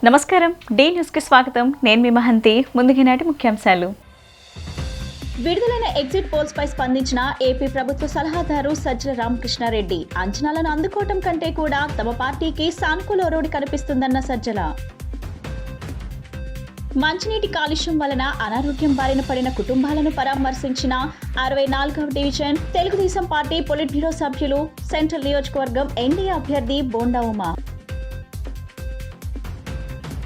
నమస్కారం D news కి స్వాగతం. నేను మీ మహంతి. ముందుగా నాటి ముఖ్యాంశాలు. విడుదలైన ఎగ్జిట్ పోల్స్ పై స్పందించిన ఏపీ ప్రభుత్వ సలహాదారు సజ్జల రామకృష్ణారెడ్డి అంచనాలను అందుకోవటం కంటే కూడా తమ పార్టీకి సానుకూల ఒరవడి కనిపిస్తుందన్న సజ్జల. మంచినీటి కాలుష్యం వలన అనారోగ్యం బారిన పడిన కుటుంబాలను పరామర్శించిన 64వ division Telugu Desam party politburo సభ్యులు, సెంట్రల్ నియోజకవర్గం ఎన్డీఏ అభ్యర్థి బోండా ఉమా.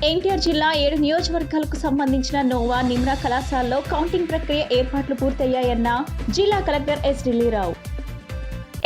ఎన్టీఆర్ జిల్లా 7 నియోజకవర్గాలకు సంబంధించిన నోవా, నిమ్రా కళాశాలలో కౌంటింగ్ ప్రక్రియ ఏర్పాట్లు పూర్తయ్యాయన్న జిల్లా కలెక్టర్ ఎస్ ఢిల్లీరావు.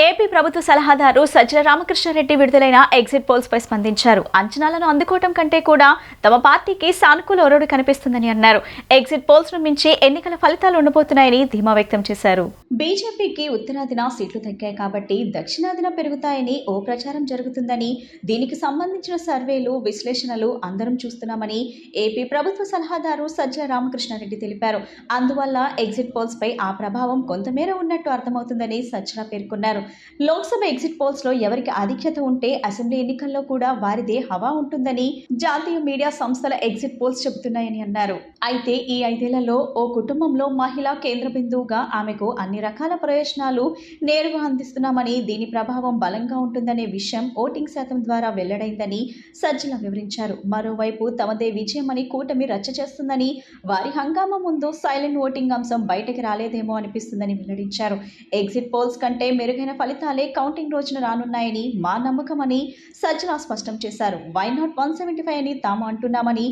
ఏపీ ప్రభుత్వ సలహాదారు సజ్జల రామకృష్ణారెడ్డి విడుదలైన ఎగ్జిట్ పోల్స్ పై స్పందించారు. అంచనాలను అందుకోవటం కంటే కూడా తమ పార్టీకి సానుకూల ఒరవడి కనిపిస్తుందని అన్నారు. ఎగ్జిట్ పోల్స్ ను మించి ఎన్నికల ఫలితాలు ఉండబోతున్నాయని ధీమా వ్యక్తం చేశారు. బీజేపీకి ఉత్తరాదిన సీట్లు తగ్గాయి కాబట్టి దక్షిణాదిన పెరుగుతాయని ఓ ప్రచారం జరుగుతుందని, దీనికి సంబంధించిన సర్వేలు, విశ్లేషణలు అందరం చూస్తున్నామని ఏపీ ప్రభుత్వ సలహాదారు సజ్జల రామకృష్ణారెడ్డి తెలిపారు. అందువల్ల ఎగ్జిట్ పోల్స్ పై ఆ ప్రభావం కొంతమేర ఉన్నట్టు అర్థమవుతుందని సజ్జల పేర్కొన్నారు. లోక్సభ ఎగ్జిట్ పోల్స్ లో ఎవరికి ఆధిక్యత ఉంటే అసెంబ్లీ ఎన్నికల్లో కూడా వారిదే హవా ఉంటుందని జాతీయ మీడియా సంస్థల ఎగ్జిట్ పోల్స్ చెబుతున్నాయని అన్నారు. అయితే ఈ 5 ఏళ్లలో ఓ కుటుంబంలో మహిళ కేంద్ర బిందువుగా ఆమెకు అన్ని రకాల ప్రయోజనాలు నేరుగా అందిస్తున్నామని, దీని ప్రభావం బలంగా ఉంటుందనే విషయం ఓటింగ్ శాతం ద్వారా వెల్లడైందని సజ్జల వివరించారు. మరోవైపు తమదే విజయమని కూటమి రచ్చ చేస్తుందని, వారి హంగామా ముందు సైలెంట్ ఓటింగ్ అంశం బయటకి రాలేదేమో అనిపిస్తుందని వెల్లడించారు. ఎగ్జిట్ పోల్స్ కంటే మెరుగైన ఫలితాలే కౌంటింగ్ రోజున రానున్నాయని మా నమ్మకమని సజ్జల స్పష్టం చేశారు. వై నాట్ 175 అని తాము అంటున్నామని,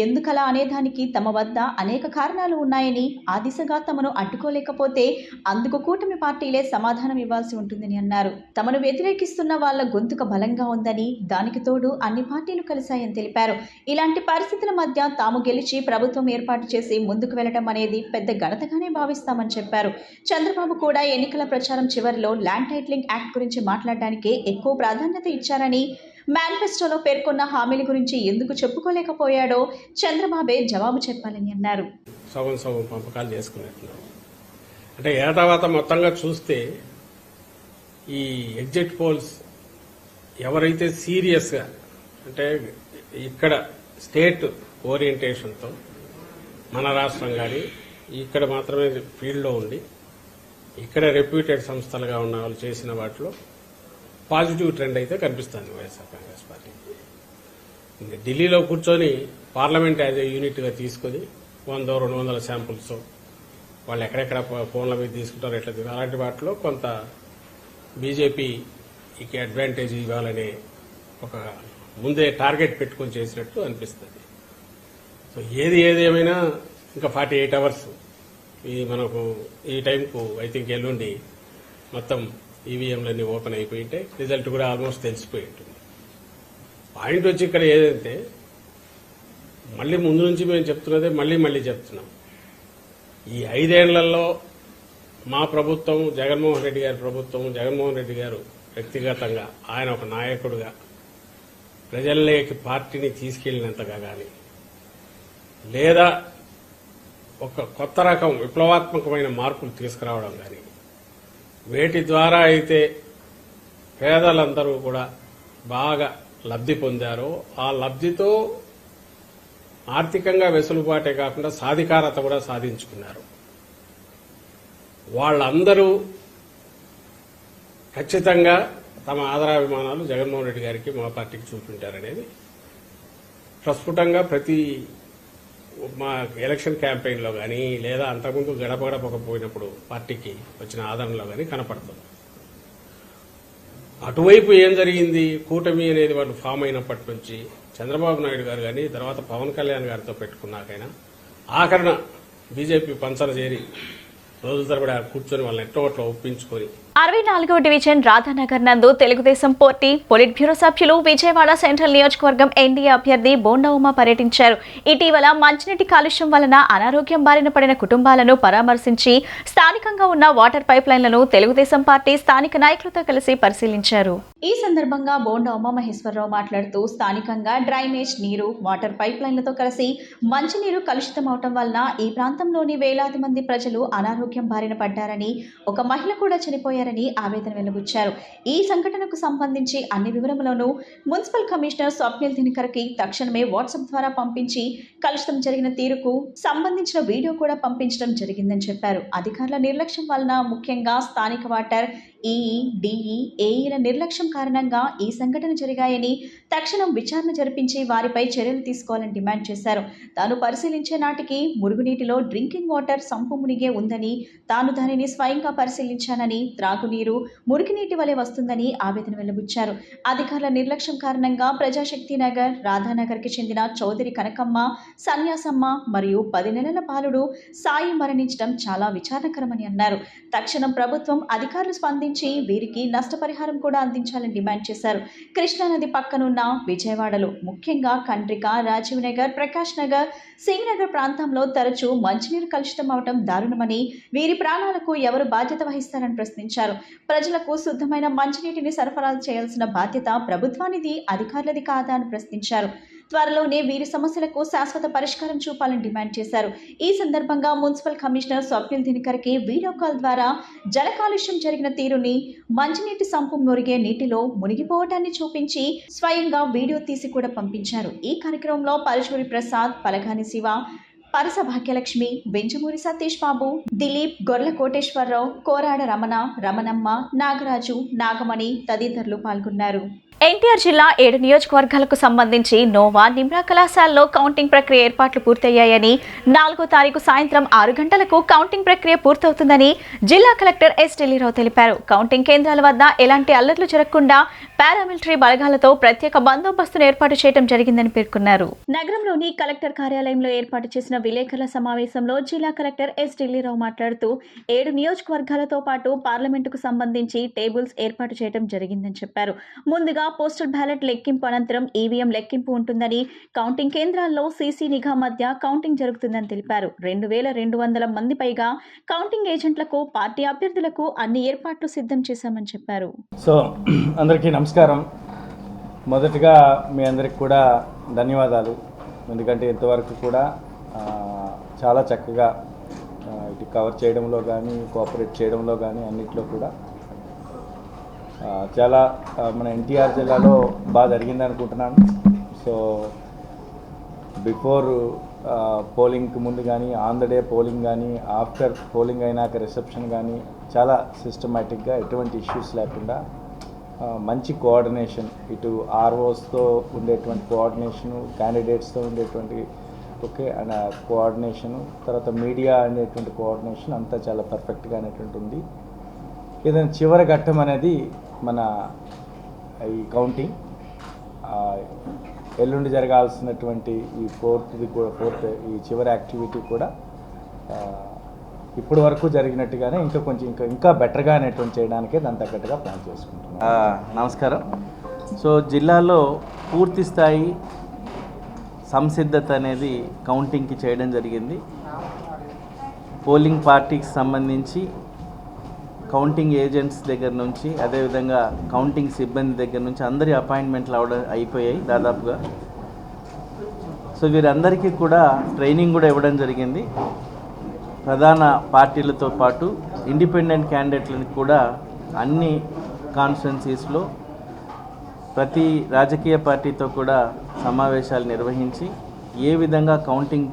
ఎందుకలా అనేదానికి తమ వద్ద అనేక కారణాలు ఉన్నాయని, ఆ దిశగా తమను అడ్డుకోలేకపోతే అందుకు కూటమి పార్టీలే సమాధానం ఇవ్వాల్సి ఉంటుందని అన్నారు. తమను వ్యతిరేకిస్తున్న వాళ్ల గొంతుక బలంగా ఉందని, దానికి తోడు అన్ని పార్టీలు కలిశాయని తెలిపారు. ఇలాంటి పరిస్థితుల మధ్య తాము గెలిచి ప్రభుత్వం ఏర్పాటు చేసి ముందుకు వెళ్లడం అనేది పెద్ద ఘనతగానే భావిస్తామని చెప్పారు. చంద్రబాబు కూడా ఎన్నికల ప్రచారం చివరిలో ల్యాండ్ టైటిలింగ్ యాక్ట్ గురించి మాట్లాడడానికే ఎక్కువ ప్రాధాన్యత ఇచ్చారని, మేనిఫెస్టోలో పేర్కొన్న హామీల గురించి ఎందుకు చెప్పుకోలేకపోయాడో చంద్రబాబే జవాబు చెప్పాలని అన్నారు. సగం పంపకాలు చేసుకున్నట్లు అంటే తర్వాత మొత్తంగా చూస్తే ఈ ఎగ్జిట్ పోల్స్ ఎవరైతే సీరియస్గా అంటే ఇక్కడ స్టేట్ ఓరియంటేషన్తో మన రాష్ట్రం కానీ ఇక్కడ మాత్రమే ఫీల్డ్లో ఉండి ఇక్కడ రెప్యూటెడ్ సంస్థలుగా ఉన్న వాళ్ళు చేసిన వాటిలో పాజిటివ్ ట్రెండ్ అయితే కనిపిస్తుంది వైఎస్ఆర్ కాంగ్రెస్ పార్టీ. ఇంకా ఢిల్లీలో కూర్చొని పార్లమెంట్ యాజ్ ఏ యూనిట్గా తీసుకొని 100-200 శాంపుల్స్ వాళ్ళు ఎక్కడెక్కడ ఫోన్ల మీద తీసుకుంటారో ఎట్లా అలాంటి వాటిలో కొంత బీజేపీకి అడ్వాంటేజ్ ఇవ్వాలనే ఒక ముందే టార్గెట్ పెట్టుకొని చేసినట్టు అనిపిస్తుంది. సో ఏదేమైనా ఇంకా 48 అవర్స్ మనకు ఈ టైంకు ఐ థింక్ ఎల్లుండి మొత్తం ఈవీఎంలన్నీ ఓపెన్ అయిపోయింటే రిజల్ట్ కూడా ఆల్మోస్ట్ తెలిసిపోయి ఉంటుంది. పాయింట్ వచ్చి ఇక్కడ ఏదంటే మళ్ళీ ముందు నుంచి మేము చెప్తున్నదే మళ్ళీ చెప్తున్నాం. ఈ 5 ఏళ్లలో మా ప్రభుత్వం, జగన్మోహన్ రెడ్డి గారి ప్రభుత్వం, జగన్మోహన్ రెడ్డి గారు వ్యక్తిగతంగా ఆయన ఒక నాయకుడుగా ప్రజల్లోకి పార్టీని తీసుకెళ్లినంతగా కానీ, లేదా ఒక కొత్త రకం విప్లవాత్మకమైన మార్పులు తీసుకురావడం కానీ, వేటి ద్వారా అయితే పేదలందరూ కూడా బాగా లబ్ధి పొందారో ఆ లబ్ధితో ఆర్థికంగా వెసులుబాటే కాకుండా సాధికారత కూడా సాధించుకున్నారు. వాళ్ళందరూ ఖచ్చితంగా తమ ఆదరాభిమానాలు జగన్మోహన్ రెడ్డి గారికి, మా పార్టీకి చూపించారనేది ప్రస్ఫుటంగా ప్రతి మా ఎలక్షన్ క్యాంపెయిన్లో కానీ లేదా అంతకుముందు గడపకపోయినప్పుడు పార్టీకి వచ్చిన ఆదరణలో కానీ కనపడుతుంది. అటువైపు ఏం జరిగింది, కూటమి అనేది వాళ్ళు ఫామ్ అయినప్పటి నుంచి చంద్రబాబు నాయుడు గారు కానీ తర్వాత పవన్ కళ్యాణ్ గారితో పెట్టుకున్నాకైనా ఆఖరణ బీజేపీ పంచన చేరి రోజుల తరబడి కూర్చొని వాళ్ళని ఎట్టోట్లో ఒప్పించుకొని 64వ డివిజన్ రాధానగర్ నందు తెలుగుదేశం పార్టీ పొలిట్ బ్యూరో సభ్యులు, విజయవాడ సెంట్రల్ నియోజకవర్గం ఎన్డీఏ అభ్యర్థి బోండా ఉమా పర్యటించారు. ఇటీవల మంచినీటి కాలుష్యం వలన అనారోగ్యం బారిన పడిన కుటుంబాలను పరామర్శించి స్థానికంగా ఉన్న వాటర్ పైప్ లైన్లను తెలుగుదేశం పార్టీ స్థానిక నాయకులతో కలిసి పరిశీలించారు. ఈ సందర్భంగా బోండా ఉమామహేశ్వరరావు మాట్లాడుతూ స్థానికంగా డ్రైనేజ్ నీరు, వాటర్ పైప్ లైన్లతో కలిసి మంచినీరు కలుషితం అవటం వలన ఈ ప్రాంతంలోని వేలాది మంది ప్రజలు అనారోగ్యం బారిన పడ్డారని, ఒక మహిళ కూడా చనిపోయారు గురయ్యారని ఆవేదన వెలుబుచ్చారు. ఈ సంఘటనకు సంబంధించి అన్ని వివరములను మున్సిపల్ కమిషనర్ స్వప్నిల్ దినకర్కి తక్షణమే వాట్సాప్ ద్వారా పంపించి కలుషితం జరిగిన తీరుకు సంబంధించిన వీడియో కూడా పంపించడం జరిగిందని చెప్పారు. అధికారుల నిర్లక్ష్యం వలన, ముఖ్యంగా స్థానిక వాటర్, ఈఈ, డిఈ, ఏఈల నిర్లక్ష్యం కారణంగా ఈ సంఘటన జరిగాయని తక్షణం విచారణ జరిపించి వారిపై చర్యలు తీసుకోవాలని డిమాండ్ చేశారు. తాను పరిశీలించే నాటికి మురుగునీటిలో డ్రింకింగ్ వాటర్ సంపు మునిగే ఉందని, తాను దానిని స్వయంగా పరిశీలించానని, త్రాగునీరు మురికినీటి వలె వస్తుందని ఆవేదన వెలుబుచ్చారు. అధికారుల నిర్లక్ష్యం కారణంగా ప్రజాశక్తి నగర్, రాధానగర్కి చెందిన చౌదరి కనకమ్మ, సన్యాసమ్మ మరియు 10 నెలల బాలుడు సాయి మరణించడం చాలా విచారకరమని అన్నారు. తక్షణం ప్రభుత్వం అధికారులు స్పందించి వీరికి నష్టపరిహారం కూడా అందించాలని డిమాండ్ చేశారు. కృష్ణానది పక్కనున్న విజయవాడలో, ముఖ్యంగా కండ్రిక, రాజీవ్ నగర్, ప్రకాష్ నగర్, సింగ్ నగర్ ప్రాంతంలో తరచూ మంచినీరు కలుషితం అవడం దారుణమని, వీరి ప్రాణాలకు ఎవరు బాధ్యత వహిస్తారని ప్రశ్నించారు. ప్రజలకు శుద్ధమైన మంచినీటిని సరఫరా చేయాల్సిన బాధ్యత ప్రభుత్వానిది, అధికారులది కాదా అని ప్రశ్నించారు. త్వరలోనే వీరి సమస్యలకు శాశ్వత పరిష్కారం చూపాలని డిమాండ్ చేశారు. ఈ సందర్భంగా మున్సిపల్ కమిషనర్ స్వప్నిల్ దినకర్కి వీడియో కాల్ ద్వారా జల కాలుష్యం జరిగిన తీరుని, మంచినీటి సంపు మురిగే నీటిలో మునిగిపోవటాన్ని చూపించి స్వయంగా వీడియో తీసి కూడా పంపించారు. ఈ కార్యక్రమంలో పరశూరి ప్రసాద్, పలగాని శివ, పరస భాగ్యలక్ష్మి, బెంజమూరి సతీష్ బాబు, దిలీప్, గొర్ల కోటేశ్వరరావు, కోరాడ రమణ, రమణమ్మ, నాగరాజు, నాగమణి తదితరులు పాల్గొన్నారు. ఎన్టీఆర్ జిల్లా 7 నియోజకవర్గాలకు సంబంధించి నోవా, నిమ్రా కళాశాలలో కౌంటింగ్ ప్రక్రియ ఏర్పాట్లు పూర్తయ్యాయని, 4వ తారీఖు సాయంత్రం 6 గంటలకు కౌంటింగ్ ప్రక్రియ పూర్తవుతుందని జిల్లా కలెక్టర్ ఎస్ ఢిల్లీరావు తెలిపారు. కౌంటింగ్ కేంద్రాల వద్ద ఎలాంటి అల్లర్లు జరగకుండా పారామిలిటరీ బలగాలతో ప్రత్యేక బందోబస్తును ఏర్పాటు చేయడం జరిగిందని పేర్కొన్నారు. నగరంలోని కలెక్టర్ కార్యాలయంలో ఏర్పాటు చేసిన విలేకరుల సమావేశంలో జిల్లా కలెక్టర్ ఎస్ ఢిల్లీరావు మాట్లాడుతూ 7 నియోజకవర్గాలతో పాటు పార్లమెంటుకు సంబంధించి టేబుల్స్ ఏర్పాటు చేయడం జరిగిందని చెప్పారు. ముందుగా పోస్టల్ బ్యాలెట్ లెక్కింపు అనంతరం ఈవీఎం లెక్కింపు ఉంటుందని, కౌంటింగ్ కేంద్రాల్లో సీసీ నిఘా మధ్య కౌంటింగ్ జరుగుతుందని తెలిపారు. 2200 మంది పైగా కౌంటింగ్ ఏజెంట్లకు, పార్టీ అభ్యర్థులకు అన్ని ఏర్పాట్లు సిద్ధం చేశామని చెప్పారు. సో అందరికీ నమస్కారం. మొదటగా మీ అందరికి కూడా ధన్యవాదాలు. ఎందుకంటే ఇంతవరకు కూడా చాలా చక్కగా ఇటు కవర్ చేయడంలో కానీ, కోఆపరేట్ చేయడంలో కానీ అన్నిట్లో కూడా చాలా మన ఎన్టీఆర్ జిల్లాలో బాగా జరిగింది అనుకుంటున్నాను. సో బిఫోర్ పోలింగ్కి ముందు కానీ, ఆన్ ద డే పోలింగ్ కానీ, ఆఫ్టర్ పోలింగ్ అయినాక రిసెప్షన్ కానీ చాలా సిస్టమేటిక్గా ఎటువంటి ఇష్యూస్ లేకుండా మంచి కోఆర్డినేషన్, ఇటు ఆర్ఓస్తో ఉండేటువంటి కోఆర్డినేషను, క్యాండిడేట్స్తో ఉండేటువంటి అండ్ కోఆర్డినేషను, తర్వాత మీడియా అనేటువంటి కోఆర్డినేషన్ అంతా చాలా పర్ఫెక్ట్గా అనేటువంటి ఉంది. ఏదైనా చివరి ఘట్టం అనేది మన ఈ కౌంటింగ్, ఎల్లుండి జరగాల్సినటువంటి ఈ ఫోర్త్ ఈ చివరి యాక్టివిటీ కూడా ఇప్పటి వరకు జరిగినట్టుగానే ఇంకా బెటర్గా అనేటువంటి చేయడానికే దాని తగ్గట్టుగా ప్లాన్ చేసుకుంటున్నాం. నమస్కారం. సో జిల్లాలో పూర్తి స్థాయి సంసిద్ధత అనేది కౌంటింగ్కి చేయడం జరిగింది. పోలింగ్ పార్టీకి సంబంధించి కౌంటింగ్ ఏజెంట్స్ దగ్గర నుంచి, అదేవిధంగా కౌంటింగ్ సిబ్బంది దగ్గర నుంచి అందరి అపాయింట్మెంట్లు అయిపోయాయి దాదాపుగా. సో వీరందరికీ కూడా ట్రైనింగ్ కూడా ఇవ్వడం జరిగింది. ప్రధాన పార్టీలతో పాటు ఇండిపెండెంట్ క్యాండిడేట్లను కూడా అన్ని కాన్స్టిట్యున్సీస్లో ప్రతి రాజకీయ పార్టీతో కూడా సమావేశాలు నిర్వహించి ఏ విధంగా కౌంటింగ్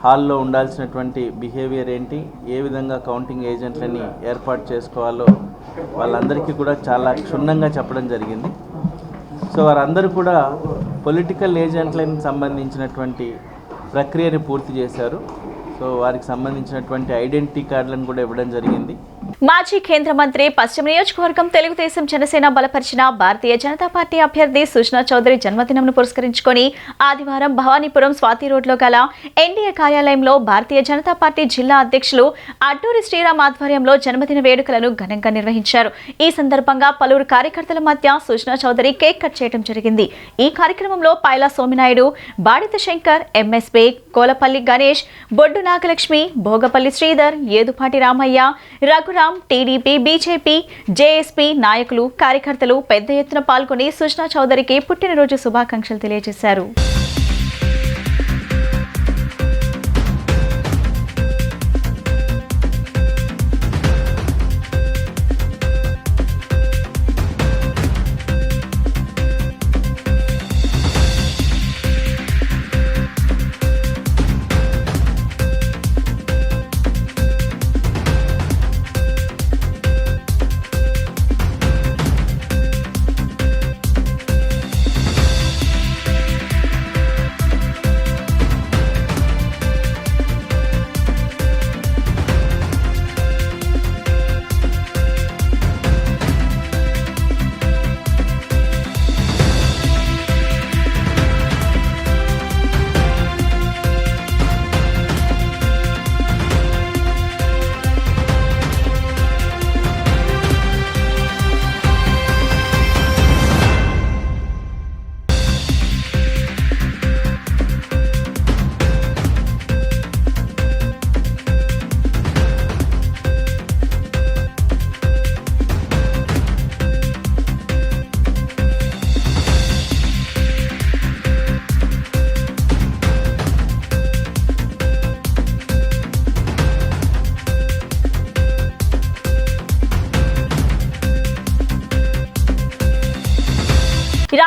హాల్లో ఉండాల్సినటువంటి బిహేవియర్ ఏంటి, ఏ విధంగా కౌంటింగ్ ఏజెంట్లని ఏర్పాటు చేసుకోవాలో వాళ్ళందరికీ కూడా చాలా క్షుణ్ణంగా చెప్పడం జరిగింది. సో వారందరూ కూడా పొలిటికల్ ఏజెంట్లకు సంబంధించినటువంటి ప్రక్రియని పూర్తి చేశారు. సో వారికి సంబంధించినటువంటి ఐడెంటిటీ కార్డులను కూడా ఇవ్వడం జరిగింది. మాజీ కేంద్ర మంత్రి, పశ్చిమ నియోజకవర్గం తెలుగుదేశం జనసేన బలపరిచిన భారతీయ జనతా పార్టీ అభ్యర్థి సుష్మా చౌదరి జన్మదినంను పురస్కరించుకొని ఆదివారం భవానీపురం స్వాతి రోడ్లో గల ఎన్డీఏ కార్యాలయంలో భారతీయ జనతా పార్టీ జిల్లా అధ్యక్షులు అడ్డూరి శ్రీరామ్ ఆధ్వర్యంలో జన్మదిన వేడుకలను ఘనంగా నిర్వహించారు. ఈ సందర్భంగా పలువురు కార్యకర్తల మధ్య సుష్మా చౌదరి కేక్ కట్ చేయడం జరిగింది. ఈ కార్యక్రమంలో Paila Sominaidu, Badita Shankar, MS Baig, Kolapalli Ganesh, Boddu Nagalakshmi, Bhogapalli Sridhar, Edupati Ramaiah, Raghuram, TDP, BJP, JSP నాయకులు, కార్యకర్తలు పెద్ద ఎత్తున పాల్గొని సుష్మా చౌదరికి పుట్టినరోజు శుభాకాంక్షలు తెలియజేశారు.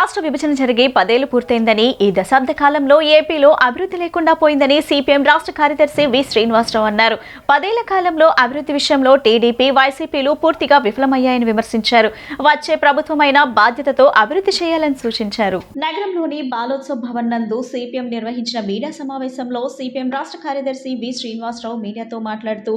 రాష్ట్ర విభజన జరిగి 10 ఏళ్లు పూర్తయిందని, ఈ దశాబ్ద కాలంలో ఏపీలో అభివృద్ధి లేకుండా పోయిందని సిపిఎం రాష్ట్ర కార్యదర్శి వి శ్రీనివాసరావు అన్నారు. 10 ఏళ్ల కాలంలో అభివృద్ధి విషయంలో టీడీపీ, వైసీపీలు పూర్తిగా విఫలమయ్యాయని విమర్శించారు. వచ్చే ప్రభుత్వమైన బాధ్యతతో అభివృద్ధి చేయాలని సూచించారు. నగరంలోని బాలోత్సవ్ భవన్ నందు సిపిఎం నిర్వహించిన మీడియా సమావేశంలో సిపిఎం రాష్ట్ర కార్యదర్శి వి శ్రీనివాసరావు మీడియాతో మాట్లాడుతూ,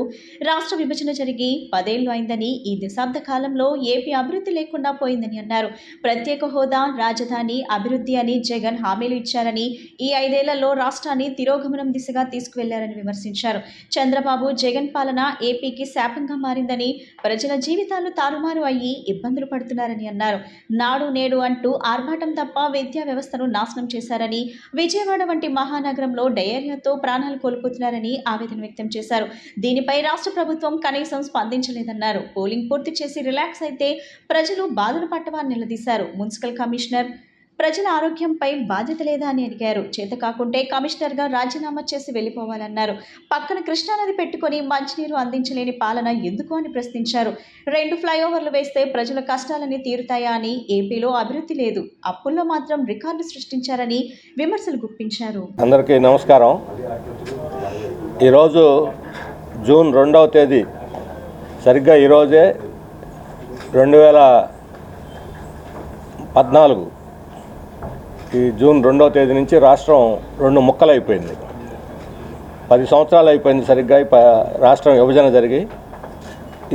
రాష్ట్ర విభజన జరిగి 10 ఏళ్లు అయిందని, ఈ దశాబ్ద కాలంలో ఏపీ అభివృద్ధి లేకుండా పోయిందని అన్నారు. ప్రత్యేక హోదా, రాజధాని, అభివృద్ధి అని జగన్ హామీలు ఇచ్చారని, ఈ 5 ఏళ్లలో రాష్ట్రాన్ని తిరోగమనం దిశగా తీసుకువెళ్లారని విమర్శించారు. చంద్రబాబు, జగన్ పాలన ఏపీకి శాపంగా మారిందని, ప్రజల జీవితాలు తారుమారు అయ్యి ఇబ్బందులు పడుతున్నారని అన్నారు. నాడు నేడు అంటూ ఆర్భాటం తప్ప విద్యా వ్యవస్థను నాశనం చేశారని, విజయవాడ వంటి మహానగరంలో డయేరియాతో ప్రాణాలు కోల్పోతున్నారని ఆవేదన వ్యక్తం చేశారు. దీనిపై రాష్ట్ర ప్రభుత్వం కనీసం స్పందించలేదన్నారు. పోలింగ్ పూర్తి చేసి రిలాక్స్ అయితే ప్రజలు బాధలు పట్టవాలని నిలదీశారు. మున్సిపల్ కమిషనర్ ప్రజల ఆరోగ్యంపై బాధ్యత లేదా అని అడిగారు. చేత కాకుంటే కమిషనర్గా రాజీనామా చేసి వెళ్లిపోవాలన్నారు. పక్కన కృష్ణానది పెట్టుకుని మంచినీరు అందించలేని పాలన ఎందుకు అని ప్రశ్నించారు. 2 ఫ్లైఓవర్లు వేస్తే ప్రజల కష్టాలని తీరుతాయా అని, ఏపీలో అభివృద్ధి లేదు, అప్పుల్లో మాత్రం రికార్డు సృష్టించారని విమర్శలు గుప్పించారు. అందరికీ నమస్కారం. ఈరోజు జూన్ 2వ తేదీ, సరిగ్గా ఈరోజే 2014 ఈ జూన్ 2వ తేదీ నుంచి రాష్ట్రం 2 ముక్కలైపోయింది. 10 సంవత్సరాలు అయిపోయింది సరిగ్గా రాష్ట్రం విభజన జరిగి.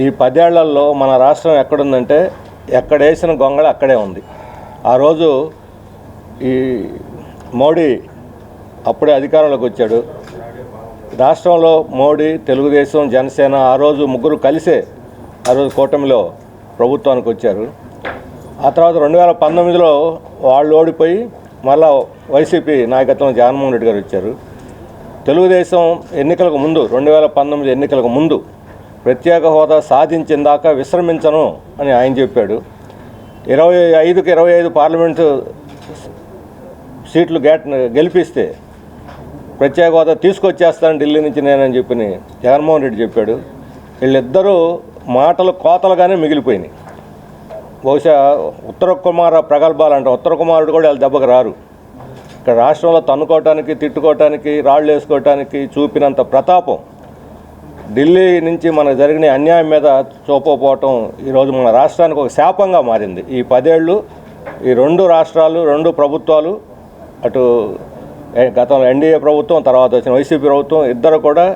ఈ 10 ఏళ్లలో మన రాష్ట్రం ఎక్కడుందంటే, ఎక్కడేసిన గొంగళ అక్కడే ఉంది. ఆ రోజు ఈ మోడీ అప్పుడే అధికారంలోకి వచ్చాడు. రాష్ట్రంలో మోడీ, తెలుగుదేశం, జనసేన ఆ రోజు ముగ్గురు కలిసే ఆ రోజు కూటమిలో ప్రభుత్వానికి వచ్చారు. ఆ తర్వాత 2019లో వాళ్ళు ఓడిపోయి మళ్ళా వైసీపీ నాయకత్వం జగన్మోహన్ రెడ్డి గారు వచ్చారు. తెలుగుదేశం ఎన్నికలకు ముందు, 2019 ఎన్నికలకు ముందు ప్రత్యేక హోదా సాధించిన దాకా విశ్రమించను అని ఆయన చెప్పాడు. 25కి 25 పార్లమెంటు సీట్లు గెలిపిస్తే ప్రత్యేక హోదా తీసుకొచ్చేస్తాను ఢిల్లీ నుంచి నేనని చెప్పి జగన్మోహన్ రెడ్డి చెప్పాడు. వీళ్ళిద్దరూ మాటలు కోతలుగానే మిగిలిపోయినాయి. బహుశా ఉత్తర కుమార ప్రగల్భాలు అంటాం. ఉత్తర కుమారుడు కూడా వాళ్ళ దెబ్బకు రారు. ఇక్కడ రాష్ట్రంలో తన్నుకోవటానికి, తిట్టుకోవటానికి, రాళ్ళు వేసుకోవటానికి చూపినంత ప్రతాపం ఢిల్లీ నుంచి మనకు జరిగిన అన్యాయం మీద చూపకపోవటం ఈరోజు మన రాష్ట్రానికి ఒక శాపంగా మారింది. ఈ 10 ఏళ్ళు ఈ 2 రాష్ట్రాలు, 2 ప్రభుత్వాలు, అటు గతంలో ఎన్డీఏ ప్రభుత్వం, తర్వాత వచ్చిన వైసీపీ ప్రభుత్వం, ఇద్దరు కూడా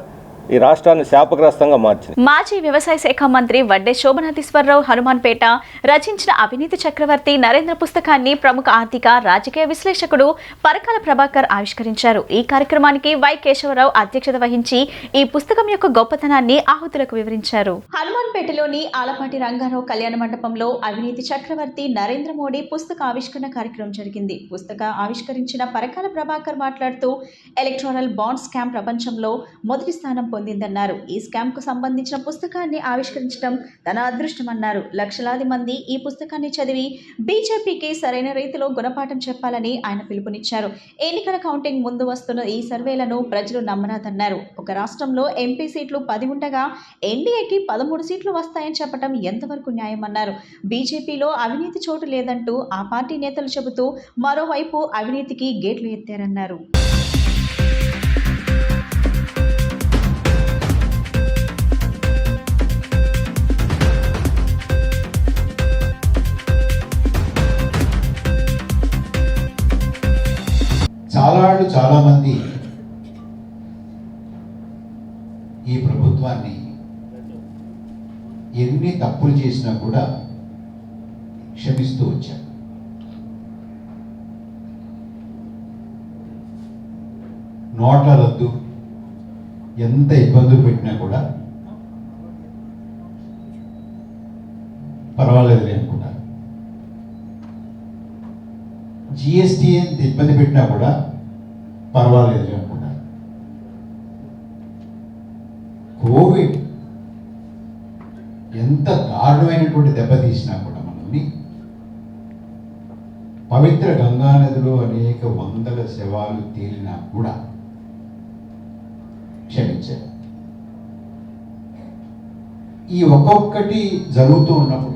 ఈ రాష్ట్రాన్ని శాపగ్రస్తంగా మార్చింది. మాజీ వ్యవసాయ శాఖ మంత్రి వడ్డే శోభనాధీశ్వరరావు హనుమాన్పేట రచించిన అవినీతి చక్రవర్తి నరేంద్ర పుస్తకాన్ని ప్రముఖ ఆర్థిక, రాజకీయ విశ్లేషకుడు పరకాల ప్రభాకర్ ఆవిష్కరించారు. ఈ కార్యక్రమానికి వై కేశవరావు అధ్యక్షత వహించి ఈ పుస్తకం యొక్క గొప్పతనాన్ని ఆహుతులకు వివరించారు. హనుమాన్పేటలోని ఆలపాటి రంగారావు కళ్యాణ మండపంలో అవినీతి చక్రవర్తి నరేంద్ర మోడీ పుస్తక ఆవిష్కరణ కార్యక్రమం జరిగింది. పుస్తక ఆవిష్కరించిన పరకాల ప్రభాకర్ మాట్లాడుతూ, ఎలక్టోరల్ బాండ్ స్కామ్ ప్రపంచంలో మొదటి స్థానం పొందిందన్నారు. ఈ స్కామ్ కు సంబంధించిన పుస్తకాన్ని ఆవిష్కరించడం తన అదృష్టమన్నారు. లక్షలాది మంది ఈ పుస్తకాన్ని చదివి బీజేపీకి సరైన రీతిలో గుణపాఠం చెప్పాలని ఆయన పిలుపునిచ్చారు. ఎన్నికల కౌంటింగ్ ముందు వస్తున్న ఈ సర్వేలను ప్రజలు నమ్మరాదన్నారు. ఒక రాష్ట్రంలో ఎంపీ సీట్లు 10 ఉండగా ఎన్డీఏకి 13 సీట్లు వస్తాయని చెప్పడం ఎంతవరకు న్యాయమన్నారు. బీజేపీలో అవినీతి చోటు లేదంటూ ఆ పార్టీ నేతలు చెబుతూ మరోవైపు అవినీతికి గేట్లు ఎత్తారన్నారు. చాలామంది ఈ ప్రభుత్వాన్ని ఎన్ని తప్పులు చేసినా కూడా క్షమిస్తూ వచ్చారు. నోట్ల రద్దు ఎంత ఇబ్బందులు పెట్టినా కూడా పర్వాలేదులే అనుకుంటారు. జిఎస్టీ ఎంత ఇబ్బంది పెట్టినా కూడా పర్వాలేదు అనుకుంటారు. కోవిడ్ ఎంత దారుణమైనటువంటి దెబ్బతీసినా కూడా మనల్ని, పవిత్ర గంగానదిలో అనేక వందల శవాలు తేలినా కూడా క్షమించారు. ఈ ఒక్కొక్కటి జరుగుతూ ఉన్నప్పుడు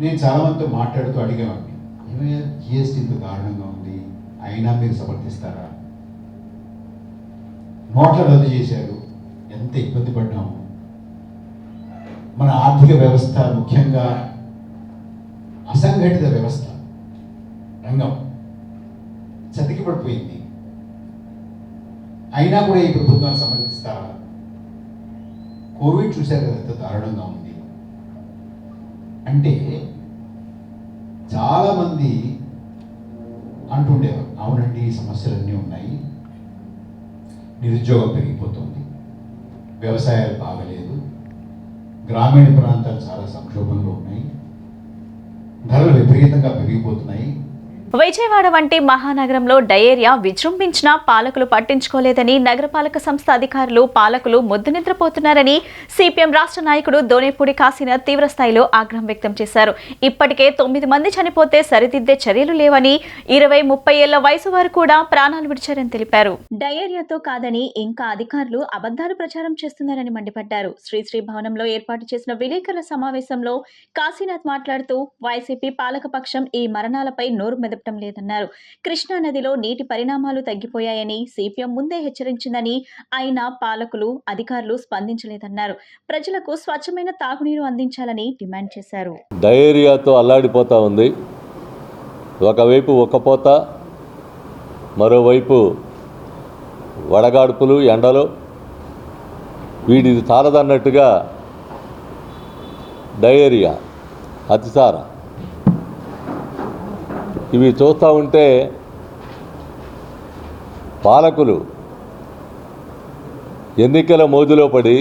నేను చాలామందితో మాట్లాడుతూ అడిగేవాడిని, ఏమయ్యా జిఎస్టీ ఇంత దారుణంగా ఉంది, అయినా మీరు సమర్థిస్తారా? నోట్ల రద్దు చేశారు, ఎంత ఇబ్బంది పడ్డాము. మన ఆర్థిక వ్యవస్థ, ముఖ్యంగా అసంఘటిత వ్యవస్థ రంగం చతికిపడిపోయింది. అయినా కూడా ఈ ప్రభుత్వాన్ని సమర్థిస్తారా? కోవిడ్ చూశారు కదా ఎంత దారుణంగా ఉంది. అంటే చాలామంది అంటుండేవారు, అవునండి సమస్యలన్నీ ఉన్నాయి, నిరుద్యోగం పెరిగిపోతుంది, వ్యవసాయాలు బాగలేదు, గ్రామీణ ప్రాంతాలు చాలా సంక్షోభంలో ఉన్నాయి, ధరలు విపరీతంగా పెరిగిపోతున్నాయి. విజయవాడ వంటి మహానగరంలో డయేరియా విజృంభించినా పాలకులు పట్టించుకోలేదని నగరపాలక సంస్థ అధికారులు, పాలకులు ముద్దు నిద్రపోతున్నారని సిపిఎం రాష్ట్ర నాయకుడు దోనేపూడి కాశీనాథ్ తీవ్రస్థాయిలో ఆగ్రహం వ్యక్తం చేశారు. ఇప్పటికే 9 మంది చనిపోతే సరిదిద్దే చర్యలు లేవని, 20-30 ఏళ్ల వయసు వారు కూడా ప్రాణాలు విడిచారని తెలిపారు. డయేరియాతో కాదని ఇంకా అధికారులు అబద్ధాలు ప్రచారం చేస్తున్నారని మండిపడ్డారు. శ్రీశ్రీ భవనంలో ఏర్పాటు చేసిన విలేకరుల సమావేశంలో కాశీనాథ్ మాట్లాడుతూ వైసీపీ పాలకపక్షం ఈ మరణాలపై నోరు మెదపడం లేదన్నారు. కృష్ణా నదిలో నీటి పరిణామాలు తగ్గిపోయాయని సిపిఎం ముందే హెచ్చరించిందని, అయినా పాలకులు, అధికారులు స్పందించలేదన్నారు. ప్రజలకు స్వచ్ఛమైన తాగునీరు అందించాలని డిమాండ్ చేశారు. డయేరియాతో అల్లాడిపోతా ఉంది. ఒకవైపు ఒక్కపోత, మరోవైపు వడగాడుపులు, ఎండలు. వీటిది తారదన్నట్టుగా డయేరియా, అతిసార, ఇవి చూస్తూ ఉంటే పాలకులు ఎన్నికల మోజులో పడి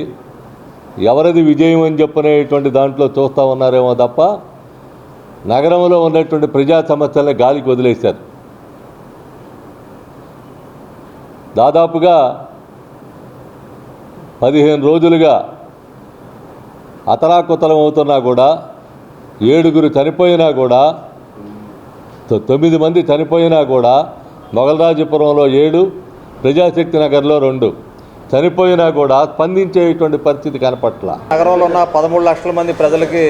ఎవరిది విజయం అని చెప్పనేటువంటి దాంట్లో చూస్తూ ఉన్నారేమో తప్ప నగరంలో ఉన్నటువంటి ప్రజా సమస్యలను గాలికి వదిలేశారు. దాదాపుగా 15 రోజులుగా అతలాకుతలం అవుతున్నా కూడా, 7 చనిపోయినా కూడా, 9 మంది చనిపోయినా కూడా, మొగల్రాజపురంలో 7, ప్రజాశక్తి నగర్లో 2 చనిపోయినా కూడా స్పందించేటువంటి పరిస్థితి కనపట్ల. నగరంలో ఉన్న 13 లక్షల మంది ప్రజలకి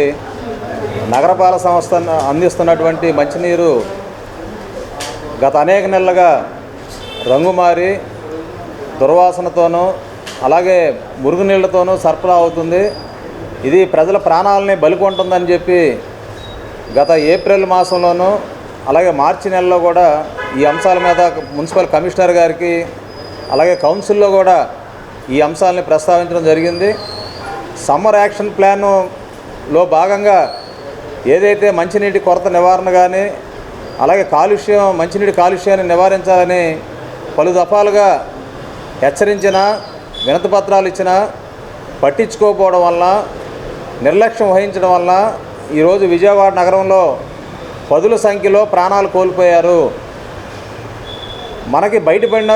నగరపాలక సంస్థ అందిస్తున్నటువంటి మంచినీరు గత అనేక నెలలుగా రంగుమారి దుర్వాసనతోనూ అలాగే మురుగునీళ్లతోనూ సరఫరా అవుతుంది. ఇది ప్రజల ప్రాణాలని బలికొంటుందని చెప్పి గత ఏప్రిల్ మాసంలోనూ అలాగే మార్చి నెలలో కూడా ఈ అంశాల మీద మున్సిపల్ కమిషనర్ గారికి అలాగే కౌన్సిల్లో కూడా ఈ అంశాలని ప్రస్తావించడం జరిగింది. సమ్మర్ యాక్షన్ ప్లాన్లో భాగంగా ఏదైతే మంచినీటి కొరత నివారణ కానీ అలాగే మంచినీటి కాలుష్యాన్ని నివారించాలని పలు దఫాలుగా హెచ్చరించినా, వినతిపత్రాలు ఇచ్చినా పట్టించుకోకపోవడం వల్ల, నిర్లక్ష్యం వహించడం వల్ల ఈరోజు విజయవాడ నగరంలో 10ల సంఖ్యలో ప్రాణాలు కోల్పోయారు. మనకి బయటపడిన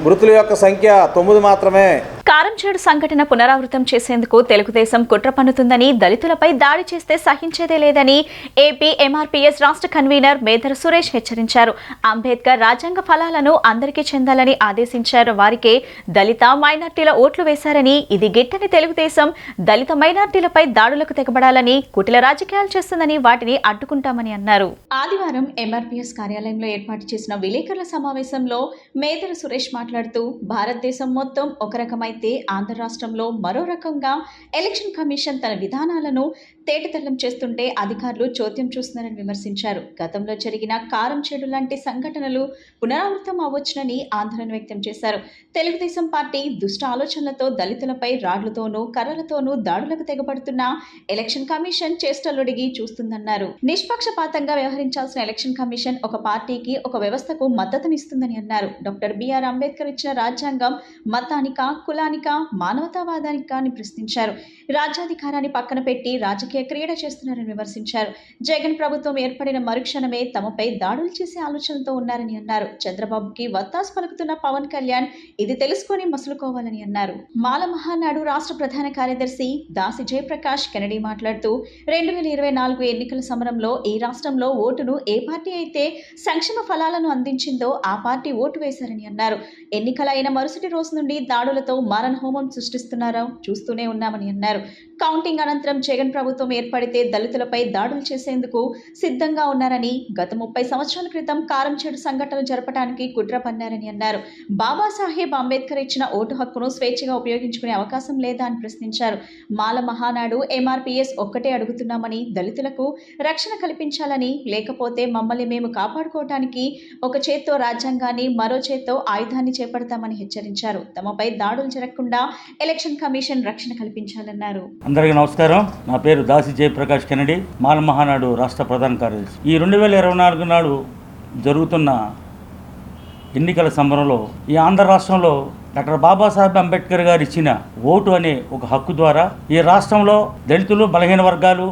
మృతుల యొక్క సంఖ్య 9 మాత్రమే. కారంచేడు సంఘటన పునరావృతం చేసేందుకు తెలుగుదేశం కుట్ర పన్నుతుందని, దళితులపై దాడి చేస్తే సహించేదే లేదని ఏపీ ఎంఆర్పీఎస్ రాష్ట్ర కన్వీనర్ మేదర సురేష్ హెచ్చరించారు. అంబేద్కర్ రాజ్యాంగ ఫలాలను అందరికీ చెందాలని ఆదేశించారు. వారికే దళిత, మైనార్టీల ఓట్లు వేశారని, ఇది గిట్టని తెలుగుదేశం దళిత, మైనార్టీలపై దాడులకు తెగబడాలని కుటిల రాజకీయాలు చేస్తుందని, వాటిని అడ్డుకుంటామని అన్నారు. ఆదివారం ఎంఆర్పీఎస్ కార్యాలయంలో ఏర్పాటు చేసిన విలేకరుల సమావేశంలో మేదర సురేష్ మాట్లాడుతూ, భారతదేశం మొత్తం ఒక రకమైతే ఆంధ్ర రాష్ట్రంలో మరో రకంగా ఎలక్షన్ కమిషన్ తన విధానాలను తేటతెల్లం చేస్తుంటే అధికారులు చోద్యం చూస్తున్నారని విమర్శించారు. గతంలో జరిగిన కారంచేడు లాంటి సంఘటనలు పునరావృతం అవ్వొచ్చునని ఆందోళన వ్యక్తం చేశారు. తెలుగుదేశం పార్టీ దుష్ట ఆలోచనలతో దళితులపై రాడ్లతోనూ కర్రలతోనూ దాడులకు తెగబడుతున్న ఎలక్షన్ కమిషన్ చేష్టలుడిగి చూస్తుందన్నారు. నిష్పక్షపాతంగా వ్యవహరించాల్సిన ఎలక్షన్ కమిషన్ ఒక పార్టీకి, ఒక వ్యవస్థకు మద్దతునిస్తుందని అన్నారు. డాక్టర్ బిఆర్ అంబేద్కర్ ఇచ్చిన రాజ్యాంగం మతానిక, కులానిక, మానవతావాదానిక అని ప్రశ్నించారు. రాజ్యాధికారాన్ని పక్కన పెట్టి రాజకీయ క్రీడ చేస్తున్నారని విమర్శించారు. జగన్ ప్రభుత్వం ఏర్పడిన మరుక్షణమే తమపై దాడులు చేసే ఆలోచనతో ఉన్నారని అన్నారు. చంద్రబాబుకి వత్తాసు పలుకుతున్న పవన్ కళ్యాణ్ ఇది తెలుసుకొని మసులుకోవాలని అన్నారు. మాల మహానాడు రాష్ట్ర ప్రధాన కార్యదర్శి దాసి జయప్రకాష్ కెనడీ మాట్లాడుతూ, 2024 ఎన్నికల సమరంలో ఈ రాష్ట్రంలో ఓటును ఏ పార్టీ అయితే సంక్షేమ ఫలాలను అందించిందో ఆ పార్టీ ఓటు వేశారని అన్నారు. ఎన్నికలైన మరుసటి రోజు నుండి దాడులతో మారణ హోమం సృష్టిస్తున్నారో చూస్తూనే ఉన్నామని అన్నారు. కౌంటింగ్ అనంతరం జగన్ ప్రభుత్వం ఏర్పడితే దళితులపై దాడులు చేసేందుకు సిద్ధంగా ఉన్నారని, గత 30 సంవత్సరాల క్రితం కారంచేడు సంఘటనలు జరపడానికి కుట్ర పన్నారని అన్నారు. బాబాసాహెబ్ అంబేద్కర్ ఇచ్చిన ఓటు హక్కును స్వేచ్ఛగా ఉపయోగించుకునే అవకాశం లేదా అని ప్రశ్నించారు. మాల మహానాడు ఎంఆర్పీఎస్ ఒక్కటే అడుగుతున్నామని, దళితులకు రక్షణ కల్పించాలని, లేకపోతే మమ్మల్ని మేము కాపాడుకోవటానికి ఒక చేత్తో రాజ్యాంగాన్ని మరో చేత్తో ఆయుధాన్ని చేపడతామని హెచ్చరించారు. తమపై దాడులు జరగకుండా ఎలక్షన్ కమిషన్ రక్షణ కల్పించాలన్నారు. అందరికీ నమస్కారం. నా పేరు దాసి జయప్రకాష్ కెనడి, మాల మహానాడు రాష్ట్ర ప్రధాన కార్యదర్శి. ఈ 2024 నాడు జరుగుతున్న ఎన్నికల సంబరంలో ఈ ఆంధ్ర రాష్ట్రంలో డాక్టర్ బాబాసాహెబ్ అంబేద్కర్ గారు ఇచ్చిన ఓటు అనే ఒక హక్కు ద్వారా ఈ రాష్ట్రంలో దళితులు, బలహీన వర్గాలు,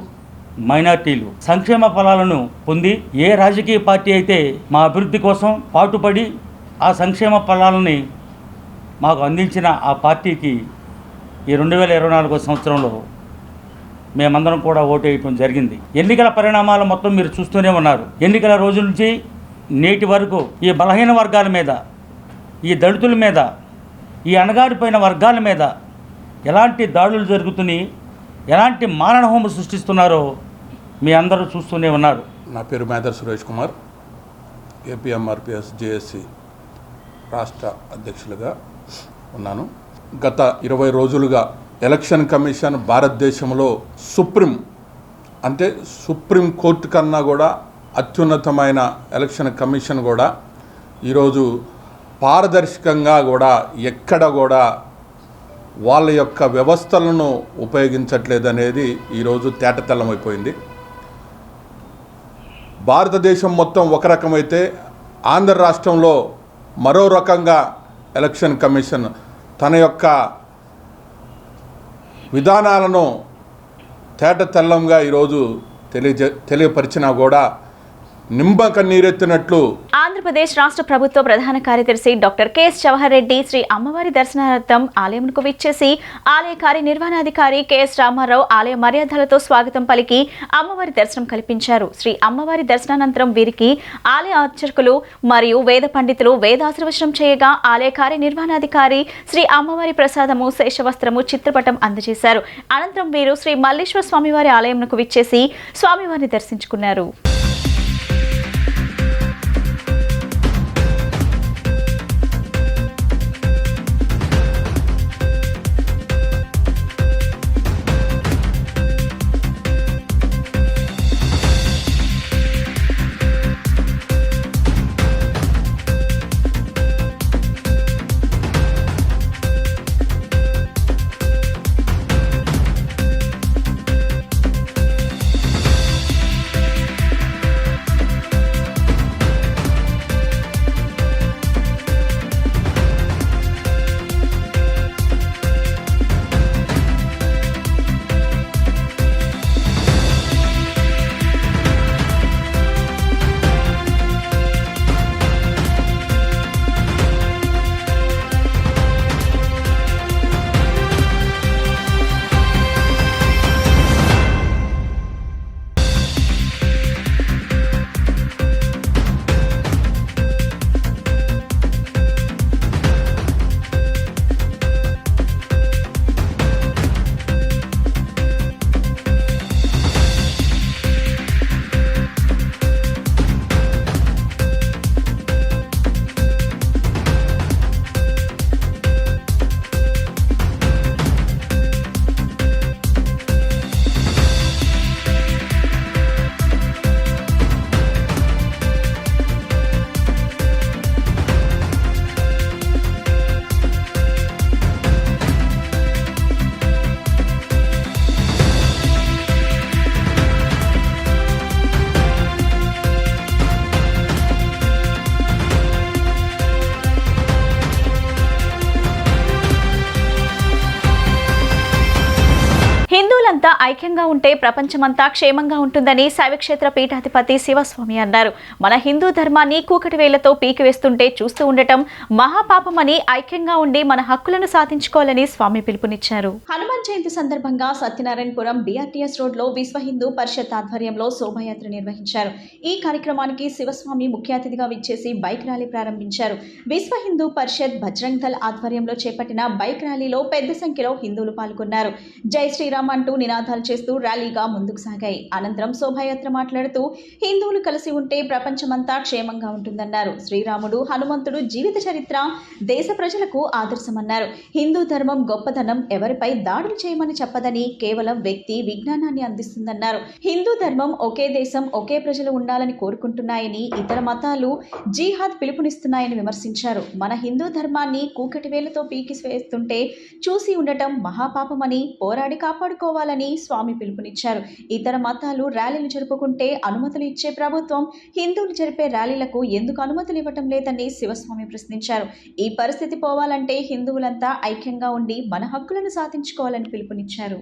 మైనార్టీలు సంక్షేమ ఫలాలను పొంది, ఏ రాజకీయ పార్టీ అయితే మా అభివృద్ధి కోసం పాటుపడి ఆ సంక్షేమ ఫలాలని మాకు అందించిన ఆ పార్టీకి ఈ 2024 సంవత్సరంలో మేమందరం కూడా ఓటు వేయటం జరిగింది. ఎన్నికల పరిణామాలు మొత్తం మీరు చూస్తూనే ఉన్నారు. ఎన్నికల రోజు నుంచి నేటి వరకు ఈ బలహీన వర్గాల మీద, ఈ దళితుల మీద, ఈ అణగారిపోయిన వర్గాల మీద ఎలాంటి దాడులు జరుగుతున్నాయి, ఎలాంటి మారణహోమం సృష్టిస్తున్నారో మీ అందరూ చూస్తూనే ఉన్నారు. నా పేరు మేదర్ సురేష్ కుమార్, ఏపీఎంఆర్పిఎస్ జేఏసీ రాష్ట్ర అధ్యక్షులుగా ఉన్నాను. గత 20 రోజులుగా ఎలక్షన్ కమిషన్ భారతదేశంలో సుప్రీం కోర్టు కన్నా కూడా అత్యున్నతమైన ఎలక్షన్ కమిషన్ కూడా ఈరోజు పారదర్శకంగా కూడా ఎక్కడ కూడా వాళ్ళ యొక్క వ్యవస్థలను ఉపయోగించట్లేదనేది ఈరోజు తేటతెల్లమైపోయింది. భారతదేశం మొత్తం ఒక రకమైతే ఆంధ్ర రాష్ట్రంలో మరో రకంగా ఎలక్షన్ కమిషన్ తన యొక్క విధానాలను తేటతెల్లంగా ఈరోజు తెలియపరిచినా కూడా నింబక నీరెత్తినట్లు. ఆంధ్రప్రదేశ్ రాష్ట్ర ప్రభుత్వ ప్రధాన కార్యదర్శి డాక్టర్ కెఎస్ జవహర్ రెడ్డి శ్రీ అమ్మవారి దర్శనార్థం ఆలయంకు విచ్చేసి ఆలయ కార్యనిర్వహణాధికారి కెఎస్ రామారావు ఆలయ మర్యాదలతో స్వాగతం పలికి అమ్మవారి దర్శనం కల్పించారు. శ్రీ అమ్మవారి దర్శనానంతరం వీరికి ఆలయ అర్చకులు మరియు వేద పండితులు వేదాశీర్వచనం చేయగా ఆలయ కార్యనిర్వహణాధికారి శ్రీ అమ్మవారి ప్రసాదము, శేషవస్త్రము, చిత్రపటం అందజేశారు. అనంతరం వీరు శ్రీ మల్లేశ్వర స్వామివారి ఆలయంకు విచ్చేసి స్వామివారిని దర్శించుకున్నారు. హిందువులంతా ఐక్యంగా ఉంటే ప్రపంచమంతా క్షేమంగా ఉంటుందని శైవక్షేత్ర పీఠాధిపతి శివస్వామి అన్నారు. మన హిందూ ధర్మాన్ని కూకటి వేళ్లతో పీకివేస్తుంటే చూస్తూ ఉండటం మహాపాపమని, ఐక్యంగా ఉండి మన హక్కులను సాధించుకోవాలని స్వామి పిలుపునిచ్చారు. హనుమాన్ హనుమాన్ జయంతి సందర్భంగా సత్యనారాయణపురం BRTS రోడ్లో విశ్వ హిందూ పరిషత్ ఆధ్వర్యంలో శోభాయాత్ర నిర్వహించారు. ఈ కార్యక్రమానికి శివస్వామి ముఖ్య అతిథిగా విచ్చేసి బైక్ ర్యాలీ ప్రారంభించారు. విశ్వ హిందూ పరిషత్ బజరంగ్ దళ్ ఆధ్వర్యంలో చేపట్టిన బైక్ ర్యాలీలో పెద్ద సంఖ్యలో హిందువులు పాల్గొన్నారు. జై శ్రీరామ్ అంటూ నినాదాలు చేస్తూ ర్యాలీగా ముందుకు సాగాయి. అనంతరం శోభాయాత్ర మాట్లాడుతూ హిందువులు కలిసి ఉంటే ప్రపంచమంతా క్షేమంగా ఉంటుందన్నారు. శ్రీరాముడు, హనుమంతుడు జీవిత చరిత్ర దేశ ప్రజలకు ఆదర్శమన్నారు. హిందూ ధర్మం గొప్పదనం ఎవరిపై దాడులు చేయమని చెప్పదని, కేవలం వ్యక్తి విజ్ఞానాన్ని అందిస్తుందన్నారు. హిందూ ధర్మం ఒకే దేశం, ఒకే ప్రజలు ఉండాలని కోరుకుంటున్నాయని, ఇతర మతాలు జిహాద్ పిలుపునిస్తున్నాయని విమర్శించారు. మన హిందూ ధర్మాన్ని కూకటి వేలతో పీకివేస్తుంటే చూసి ఉండటం మహాపాపమని, పోరాడి కాపాడుకోవాలని స్వామి పిలుపునిచ్చారు. ఇతర మతాలు ర్యాలీలు జరుపుకుంటే అనుమతులు ఇచ్చే ప్రభుత్వం హిందువులు జరిపే ర్యాలీలకు ఎందుకు అనుమతులు ఇవ్వటం లేదని శివస్వామి ప్రశ్నించారు. ఈ పరిస్థితి పోవాలంటే హిందువులంతా ఐక్యంగా ఉండి మన హక్కులను సాధించుకోవాలని పిలుపునిచ్చారు.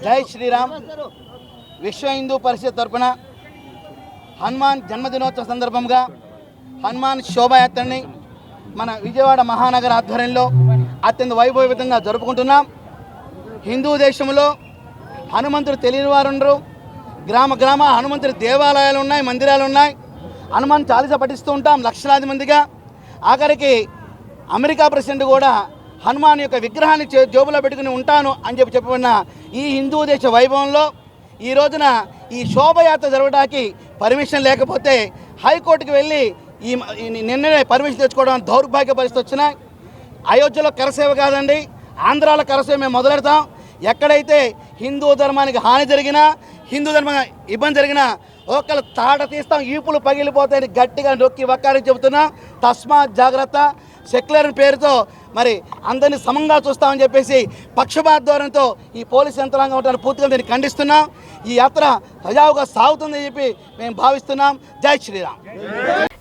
జై శ్రీరామ్. విశ్వ హిందూ పరిషత్ తరపున హనుమాన్ జన్మదినోత్సవ సందర్భంగా హనుమాన్ శోభాయాత్రని మన విజయవాడ మహానగర ఆధ్వర్యంలో అత్యంత వైభవయుతంగా జరుపుకుంటున్నాం. హిందూ దేశంలో హనుమంతుడు తెలియని వారు ఉండరు. గ్రామ హనుమంతుడి దేవాలయాలు ఉన్నాయి, మందిరాలు ఉన్నాయి. హనుమాన్ చాలీసా పఠిస్తూ ఉంటాం లక్షలాది మందిగా. ఆఖరికి అమెరికా ప్రెసిడెంట్ కూడా హనుమాన్ యొక్క విగ్రహాన్ని జోబులో పెట్టుకుని ఉంటాను అని చెప్పిన ఈ హిందూ దేశ వైభవంలో ఈ రోజున ఈ శోభయాత్ర జరగడానికి పర్మిషన్ లేకపోతే హైకోర్టుకి వెళ్ళి నిన్ననే పర్మిషన్ తెచ్చుకోవడం దౌర్భాగ్య పరిస్థితి వచ్చినాయి. అయోధ్యలో కరసేవ కాదండి, ఆంధ్రాలో కరసేవ మేము మొదలెడతాం. ఎక్కడైతే హిందూ ధర్మానికి హాని జరిగినా, హిందూ ధర్మ ఇబ్బంది జరిగినా ఒకళ్ళు తాట తీస్తాం, ఈపులు పగిలిపోతాయని గట్టిగా నొక్కి వక్కారికి చెబుతున్నాం. తస్మాత్ జాగ్రత్త. సెక్యులర్ పేరుతో మరి అందరినీ సమంగా చూస్తామని చెప్పేసి పక్షపాత ధోరణితో ఈ పోలీసు యంత్రాంగం ఉంటారు. పూర్తిగా దీన్ని ఖండిస్తున్నాం. ఈ యాత్ర సజావుగా సాగుతుందని చెప్పి మేము భావిస్తున్నాం. జై శ్రీరామ్.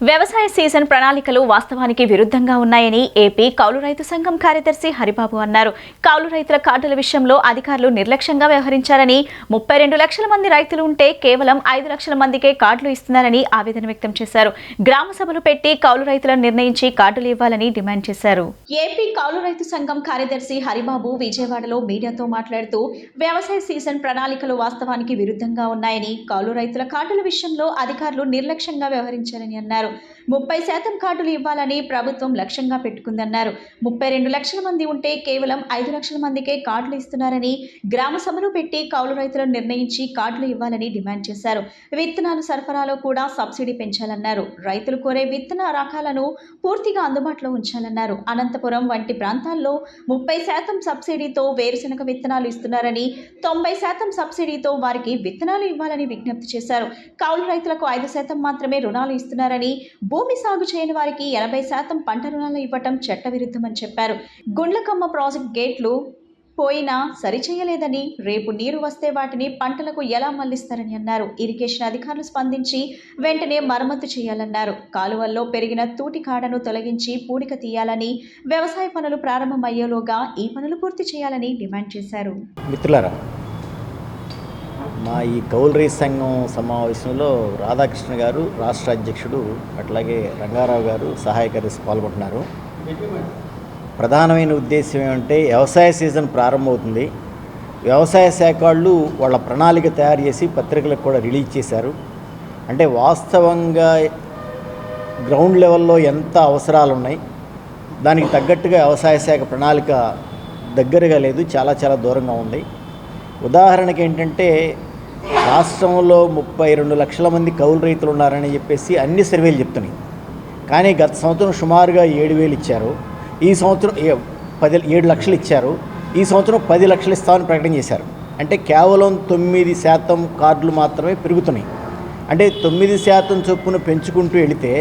వ్యవసాయ సీజన్ ప్రణాళికలు వాస్తవానికి విరుద్ధంగా ఉన్నాయని ఏపీ కౌలు రైతు సంఘం కార్యదర్శి హరిబాబు అన్నారు. కౌలు రైతుల కార్డుల విషయంలో అధికారులు నిర్లక్ష్యంగా వ్యవహరించారని, 32 లక్షల మంది రైతులు ఉంటే కేవలం 5 లక్షల మందికే కార్డులు ఇస్తున్నారని ఆవేదన వ్యక్తం చేశారు. గ్రామ సభలు పెట్టి కౌలు రైతులను నిర్ణయించి కార్డులు ఇవ్వాలని డిమాండ్ చేశారు. ఏపీ కౌలు రైతు సంఘం కార్యదర్శి హరిబాబు విజయవాడలో మీడియాతో మాట్లాడుతూ వ్యవసాయ సీజన్ ప్రణాళికలు వాస్తవానికి విరుద్ధంగా ఉన్నాయని, కౌలు రైతుల కార్డుల విషయంలో అధికారులు నిర్లక్ష్యంగా వ్యవహరించారని అన్నారు. 30% కార్డులు ఇవ్వాలని ప్రభుత్వం లక్ష్యంగా పెట్టుకుందన్నారు. 32 లక్షల మంది ఉంటే కేవలం 5 లక్షల మందికే కార్డులు ఇస్తున్నారని, గ్రామ సభలు పెట్టి కౌలు రైతులను నిర్ణయించి కార్డులు ఇవ్వాలని డిమాండ్ చేశారు. విత్తనాలు సరఫరాలో కూడా సబ్సిడీ పెంచాలన్నారు. రైతులు కోరే విత్తన రకాలను పూర్తిగా అందుబాటులో ఉంచాలన్నారు. అనంతపురం వంటి ప్రాంతాల్లో 30% సబ్సిడీతో వేరుశనగ విత్తనాలు ఇస్తున్నారని, 90% సబ్సిడీతో వారికి విత్తనాలు ఇవ్వాలని విజ్ఞప్తి చేశారు. కౌలు రైతులకు 5% మాత్రమే రుణాలు ఇస్తున్నారని, భూమి సాగు చేయని వారికి 80% పంట రుణాలు ఇవ్వటం చట్టవిరుద్ధమని చెప్పారు. గుండ్లకమ్మ ప్రాజెక్ట్ గేట్లు పోయినా సరిచేయలేదని, రేపు నీరు వస్తే వాటిని పంటలకు ఎలా మళ్లిస్తారని అన్నారు. ఇరిగేషన్ అధికారులు స్పందించి వెంటనే మరమ్మతు చేయాలన్నారు. కాలువల్లో పెరిగిన తూటి కాడను తొలగించి పూడిక తీయాలని, వ్యవసాయ పనులు ప్రారంభమయ్యేలోగా ఈ పనులు పూర్తి చేయాలని డిమాండ్ చేశారు. మిత్రులారా, మా ఈ కౌలు రైతు సంఘం సమావేశంలో రాధాకృష్ణ గారు రాష్ట్ర అధ్యక్షుడు, అట్లాగే రంగారావు గారు సహాయ కార్యదర్శి పాల్గొంటున్నారు. ప్రధానమైన ఉద్దేశం ఏమంటే, వ్యవసాయ సీజన్ ప్రారంభమవుతుంది. వ్యవసాయ శాఖ వాళ్ళు వాళ్ళ ప్రణాళిక తయారు చేసి పత్రికలకు కూడా రిలీజ్ చేశారు. అంటే వాస్తవంగా గ్రౌండ్ లెవెల్లో ఎంత అవసరాలు ఉన్నాయి, దానికి తగ్గట్టుగా వ్యవసాయ శాఖ ప్రణాళిక దగ్గరగా లేదు, చాలా దూరంగా ఉంది. ఉదాహరణకి ఏంటంటే, రాష్ట్రంలో 32 లక్షల మంది కౌలు రైతులు ఉన్నారని చెప్పేసి అన్ని సర్వేలు చెప్తున్నాయి. కానీ గత సంవత్సరం సుమారుగా 7,000 ఇచ్చారు. ఈ సంవత్సరం 7 లక్షలు ఇచ్చారు. ఈ సంవత్సరం 10 లక్షలు ఇస్తామని ప్రకటన చేశారు. అంటే కేవలం 9% కార్డులు మాత్రమే పెరుగుతున్నాయి. అంటే 9% చొప్పున పెంచుకుంటూ వెళితే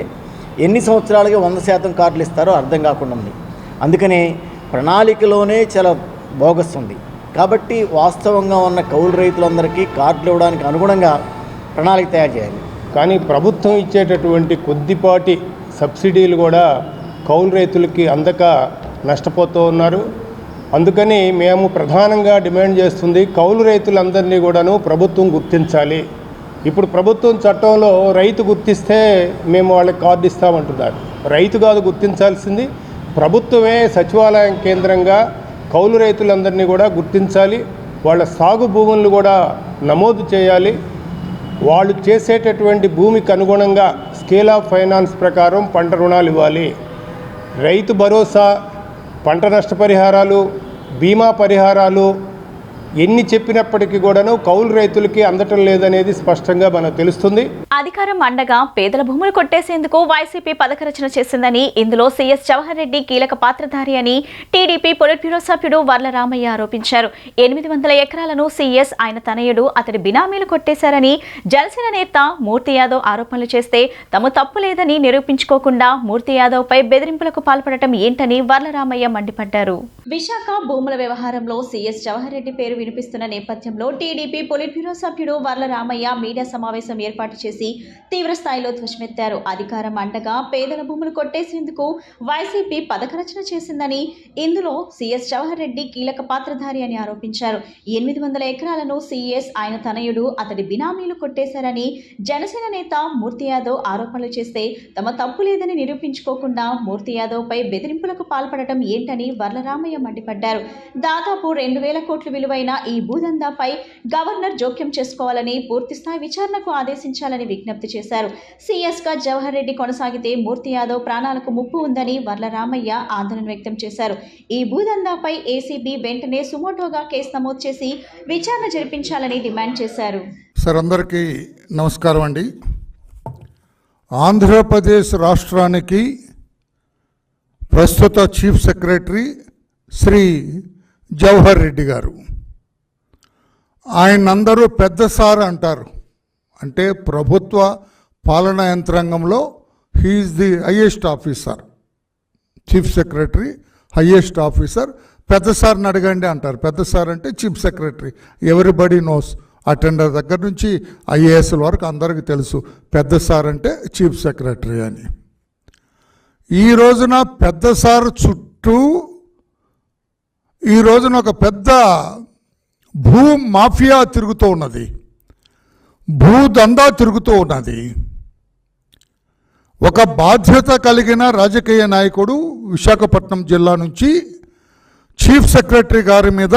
ఎన్ని సంవత్సరాలుగా 100% కార్డులు ఇస్తారో అర్థం కాకుండా ఉంది. అందుకనే ప్రణాళికలోనే చాలా బోగస్ ఉంది. కాబట్టి వాస్తవంగా ఉన్న కౌలు రైతులందరికీ కార్డులు ఇవ్వడానికి అనుగుణంగా ప్రణాళిక తయారు చేయాలి. కానీ ప్రభుత్వం ఇచ్చేటటువంటి కొద్దిపాటి సబ్సిడీలు కూడా కౌలు రైతులకి అందక నష్టపోతూ ఉన్నారు. అందుకని మేము ప్రధానంగా డిమాండ్ చేస్తుంది కౌలు రైతులందరినీ కూడాను ప్రభుత్వం గుర్తించాలి. ఇప్పుడు ప్రభుత్వం చట్టంలో రైతు గుర్తిస్తే మేము వాళ్ళకి కార్డు ఇస్తామంటున్నారు. రైతు కాదు గుర్తించాల్సింది, ప్రభుత్వమే సచివాలయం కేంద్రంగా కౌలు రైతులందరినీ కూడా గుర్తించాలి. వాళ్ళ సాగు భూములను కూడా నమోదు చేయాలి. వాళ్ళు చేసేటటువంటి భూమికి అనుగుణంగా స్కేల్ ఆఫ్ ఫైనాన్స్ ప్రకారం పంట రుణాలు ఇవ్వాలి. రైతు భరోసా, పంట నష్టపరిహారాలు, బీమా పరిహారాలు ఎన్ని చెప్పినప్పటికీ కూడాను కౌలు రైతులకి అందటం లేదనేది స్పష్టంగా మనకు తెలుస్తుంది. అధికారం అండగా పేదల భూములు కొట్టేసేందుకు వైసీపీ పథకరచన చేసిందని, ఇందులో సీఎస్ జవహర్ రెడ్డి కీలక పాత్రధారి అని టీడీపీ పొలిట్ బ్యూరో సభ్యుడు వర్ల రామయ్య ఆరోపించారు. 800 ఎకరాలను సీఎస్, ఆయన తనయుడు, అతడి బినామీలు కొట్టేశారని జనసేన నేత మూర్తి యాదవ్ ఆరోపణలు చేస్తే తమ తప్పు లేదని నిరూపించుకోకుండా మూర్తి యాదవ్ పై బెదిరింపులకు పాల్పడటం ఏంటని వర్ల రామయ్య మండిపడ్డారు. విశాఖ భూముల వ్యవహారంలో సీఎస్ జవహర్ రెడ్డి పేరు వినిపిస్తున్న నేపథ్యంలో టీడీపీ పొలిట్ బ్యూరో సభ్యుడు వర్ల రామయ్య మీడియా సమావేశం ఏర్పాటు చేసి తీవ్ర స్థాయిలో ధ్వజమెత్తారు. అధికారం అండగా పేదల భూములు కొట్టేసేందుకు వైసీపీ పథకరచన చేసిందని, ఇందులో సీఎస్ జవహర్ రెడ్డి కీలక పాత్రధారి అని ఆరోపించారు. 800 ఎకరాలను సీఎస్, ఆయన తనయుడు, అతడి బినామీలు కొట్టేశారని జనసేన నేత మూర్తి యాదవ్ ఆరోపణలు చేస్తే తమ తప్పు లేదని నిరూపించుకోకుండా మూర్తి యాదవ్ పై బెదిరింపులకు పాల్పడటం ఏంటని వర్ల రామయ్య మండిపడ్డారు. దాదాపు 2000 కోట్ల విలువైన ఈ భూదందాపై గవర్నర్ జోక్యం చేసుకోవాలని, పూర్తిస్థాయి విచారణకు ఆదేశించాలని విజ్ఞప్తి చేశారు. సీఎస్గా జవహర్ రెడ్డి కొనసాగితే మూర్తి యాదవ్ ప్రాణాలకు ముప్పు ఉందని వర్ల రామయ్య ఆందోళన వ్యక్తం చేశారు. ఈ భూదందాపై ఏసీబీ వెంటనే సుమోటోగా కేసు నమోదు చేసి విచారణ జరిపించాలని డిమాండ్ చేశారు. సార్, అందరికీ నమస్కారం అండి. ఆంధ్రప్రదేశ్ రాష్ట్రానికి ప్రస్తుత చీఫ్ సెక్రటరీ శ్రీ జవహర్ రెడ్డి గారు, ఆయన అందరూ పెద్ద సార్ అంటారు. అంటే ప్రభుత్వ పాలనా యంత్రాంగంలో he's the highest officer. Chief secretary highest officer. పెద్ద సార్ని అడగండి అంటారు. పెద్ద సార్ అంటే chief secretary. Everybody knows. Attender దగ్గర నుంచి ఐఏఎస్ల వరకు అందరికీ తెలుసు పెద్ద సార్ అంటే చీఫ్ సెక్రటరీ అని. ఈ రోజున పెద్ద సార్ చుట్టూ ఈ రోజున ఒక పెద్ద భూ మాఫియా తిరుగుతూ ఉన్నది, భూదందా తిరుగుతూ ఉన్నది. ఒక బాధ్యత కలిగిన రాజకీయ నాయకుడు విశాఖపట్నం జిల్లా నుంచి చీఫ్ సెక్రటరీ గారి మీద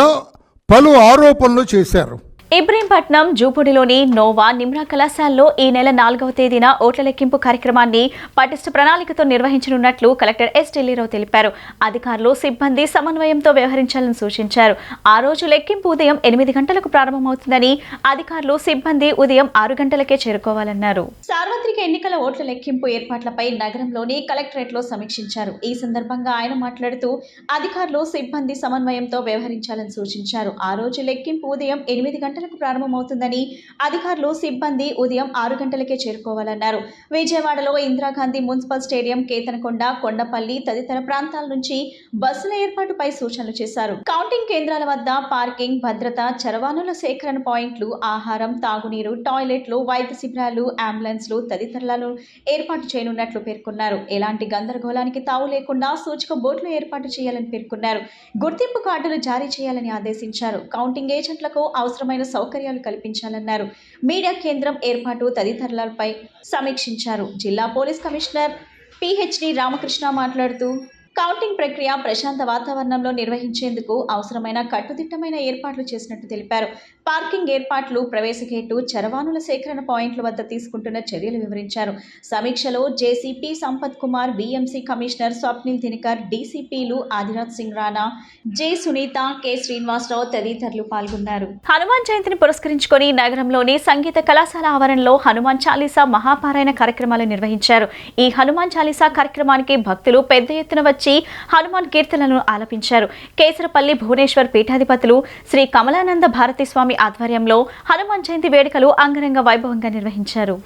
పలు ఆరోపణలు చేశారు. ఇబ్రహీంపట్నం జూపూడిలోని నోవా నిమ్రా కళాశాలలో ఈ నెల 4వ తేదీన ఓట్ల లెక్కింపు కార్యక్రమాన్ని పటిష్ట ప్రణాళికతో నిర్వహించనున్నట్లు కలెక్టర్ ఎస్ ఢిల్లీరావు తెలిపారు. అధికారులు, సిబ్బంది సమన్వయంతో వ్యవహరించాలని సూచించారు. ఆ రోజు లెక్కింపు ఉదయం 8 గంటలకు ప్రారంభమవుతుందని, అధికారులు, సిబ్బంది ఉదయం 6 గంటలకే చేరుకోవాలన్నారు. సార్వత్రిక ఎన్నికల ఓట్ల లెక్కింపు ఏర్పాట్లపై నగరంలోని కలెక్టరేట్లో సమీక్షించారు. ఈ సందర్భంగా ఆయన మాట్లాడుతూ అధికారులు, సిబ్బంది సమన్వయంతో వ్యవహరించాలని సూచించారు. ఆ రోజు లెక్కింపు ఉదయం 8 గంటలకు ప్రారంభమవుతుందని, అధికారులు, సిబ్బంది ఉదయం 6 గంటలకే చేరుకోవాలన్నారు. విజయవాడలో ఇందిరాగాంధీ మున్సిపల్ స్టేడియం, కేతనకొండ, కొండపల్లి తదితర ప్రాంతాల నుంచి బస్సుల ఏర్పాటుపై సూచనలు చేశారు. కౌంటింగ్ కేంద్రాల వద్ద పార్కింగ్, భద్రత, చరవాణుల సేకరణ పాయింట్లు, ఆహారం, తాగునీరు, టాయిలెట్లు, వైద్య శిబిరాలు, అంబులెన్స్లు తదితరాలను ఏర్పాటు చేయనున్నట్లు పేర్కొన్నారు. ఎలాంటి గందరగోళానికి తావు లేకుండా సూచక బోర్డులు ఏర్పాటు చేయాలని పేర్కొన్నారు. గుర్తింపు కార్డులు జారీ చేయాలని ఆదేశించారు. కౌంటింగ్ ఏజెంట్లకు అవసరమైన సౌకర్యాలు కల్పించాలన్నారు. మీడియా కేంద్రం ఏర్పాటు తదితరాలపై సమీక్షించారు. జిల్లా పోలీస్ కమిషనర్ పిహెచ్డి రామకృష్ణ మాట్లాడుతూ కౌంటింగ్ ప్రక్రియ ప్రశాంత వాతావరణంలో నిర్వహించేందుకు అవసరమైన కట్టుదిట్టమైన ఏర్పాట్లు చేసినట్టు తెలిపారు. పార్కింగ్ ఏర్పాట్లు, ప్రవేశ గేటు, చరవాణుల సేకరణ పాయింట్ల వద్ద తీసుకుంటున్న చర్యలు వివరించారు. సమీక్షలో JCP Sampath Kumar, BMC commissioner Swapnil Dinakar, డీసీపీలు ఆదిరాజ్ సింగ్ రాణా, జె సునీత, కె శ్రీనివాసరావు తదితరులు పాల్గొన్నారు. హనుమాన్ జయంతిని పురస్కరించుకొని నగరంలోని సంగీత కళాశాల ఆవరణలో హనుమాన్ చాలీసా మహాపారాయణ కార్యక్రమాలు నిర్వహించారు. ఈ హనుమాన్ చాలీసా కార్యక్రమానికి భక్తులు పెద్ద ఎత్తున వచ్చి హనుమాన్ కీర్తనలను ఆలపించారు. కేసరపల్లి భువనేశ్వర్ పీఠాధిపతులు శ్రీ కమలానంద భారతి స్వామి ఆధ్వర్యంలో హనుమాన్ జయంతి వేడుకలు అంగరంగ వైభవంగా నిర్వహించారు.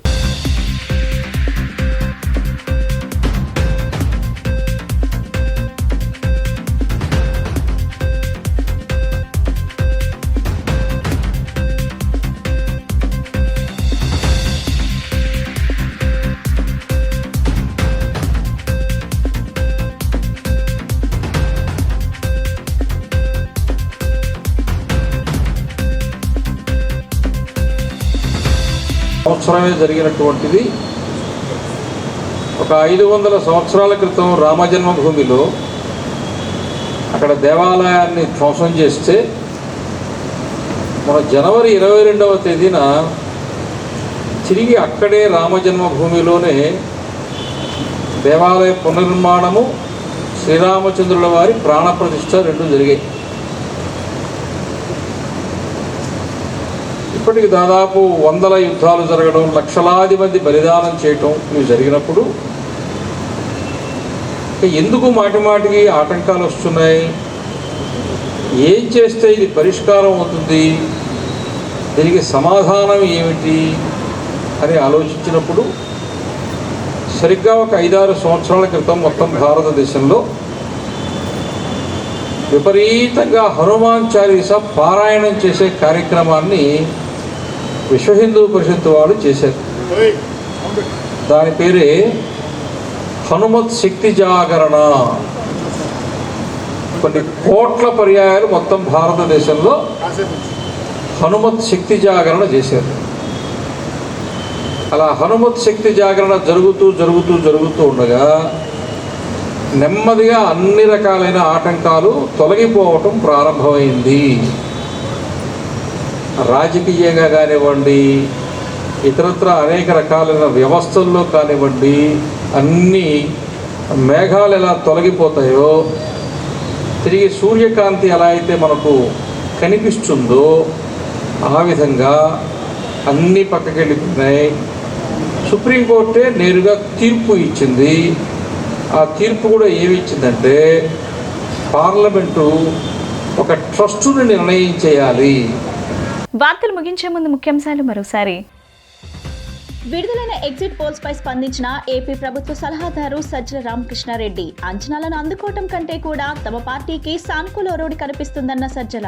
సంవత్సరమే జరిగినటువంటిది. ఒక 500 సంవత్సరాల క్రితం రామజన్మభూమిలో అక్కడ దేవాలయాన్ని ధ్వంసం చేస్తే మన జనవరి 22వ తేదీన తిరిగి అక్కడే రామజన్మభూమిలోనే దేవాలయ పునర్నిర్మాణము, శ్రీరామచంద్రుల వారి ప్రాణప్రతిష్ఠ రెండు జరిగాయి. ఇప్పటికి దాదాపు 100 యుద్ధాలు జరగడం, లక్షలాది మంది బలిదానం చేయటం ఇవి జరిగినప్పుడు ఎందుకు మాటిమాటికి ఆటంకాలు వస్తున్నాయి, ఏం చేస్తే ఇది పరిష్కారం అవుతుంది, దీనికి సమాధానం ఏమిటి అని ఆలోచించినప్పుడు సరిగ్గా ఒక 5-6 సంవత్సరాల క్రితం మొత్తం భారతదేశంలో విపరీతంగా హనుమాన్ చాలీసా పారాయణం చేసే కార్యక్రమాన్ని విశ్వ హిందూ పరిషత్ వాళ్ళు చేశారు. దాని పేరే హనుమత్ శక్తి జాగరణ. కొన్ని కోట్ల పర్యాయాలు మొత్తం భారతదేశంలో హనుమత్ శక్తి జాగరణ చేశారు. అలా హనుమత్ శక్తి జాగరణ జరుగుతూ ఉండగా నెమ్మదిగా అన్ని రకాలైన ఆటంకాలు తొలగిపోవటం ప్రారంభమైంది. రాజకీయంగా కానివ్వండి, ఇతరత్ర అనేక రకాలైన వ్యవస్థల్లో కానివ్వండి, అన్ని మేఘాలు ఎలా తొలగిపోతాయో, తిరిగి సూర్యకాంతి ఎలా అయితే మనకు కనిపిస్తుందో ఆ విధంగా అన్నీ పక్కకి వెళ్ళిపోయినాయి. సుప్రీంకోర్టే నేరుగా తీర్పు ఇచ్చింది. ఆ తీర్పు కూడా ఏమి ఇచ్చిందంటే పార్లమెంటు ఒక ట్రస్టుని నిర్ణయం చేయాలి. వార్తలు ముగించే ముందు ముఖ్యాంశాలు మరోసారి. విడుదలైన ఎగ్జిట్ పోల్స్ పై స్పందించిన ఏపీ ప్రభుత్వ సలహాదారు సజ్జల రామకృష్ణారెడ్డి అంచనాలను అందుకోవటం కంటే కూడా తమ పార్టీకి సానుకూల ఒరవడి కనిపిస్తుందన్న సజ్జల.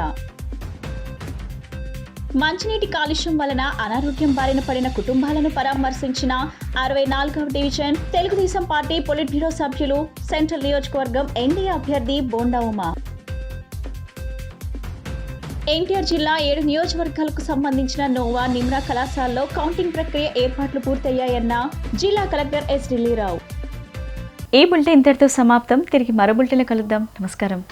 మంచినీటి కాలుష్యం వలన అనారోగ్యం బారిన పడిన కుటుంబాలను పరామర్శించిన 64వ division Telugu Desam party politburo సభ్యులు, సెంట్రల్ నియోజకవర్గం ఎన్డీఏ అభ్యర్థి బోండా ఉమా. ఎన్టీఆర్ జిల్లా 7 నియోజకవర్గాలకు సంబంధించిన నోవా, నిమ్రా కళాశాలలో కౌంటింగ్ ప్రక్రియ ఏర్పాట్లు పూర్తయ్యాయన్న జిల్లా కలెక్టర్ ఎస్ ఢిల్లీరావు. ఈ బులెటిన్ ఇంతటితో సమాప్తం. తిరిగి మరో బులెటిన్లో కలుద్దాం. నమస్కారం.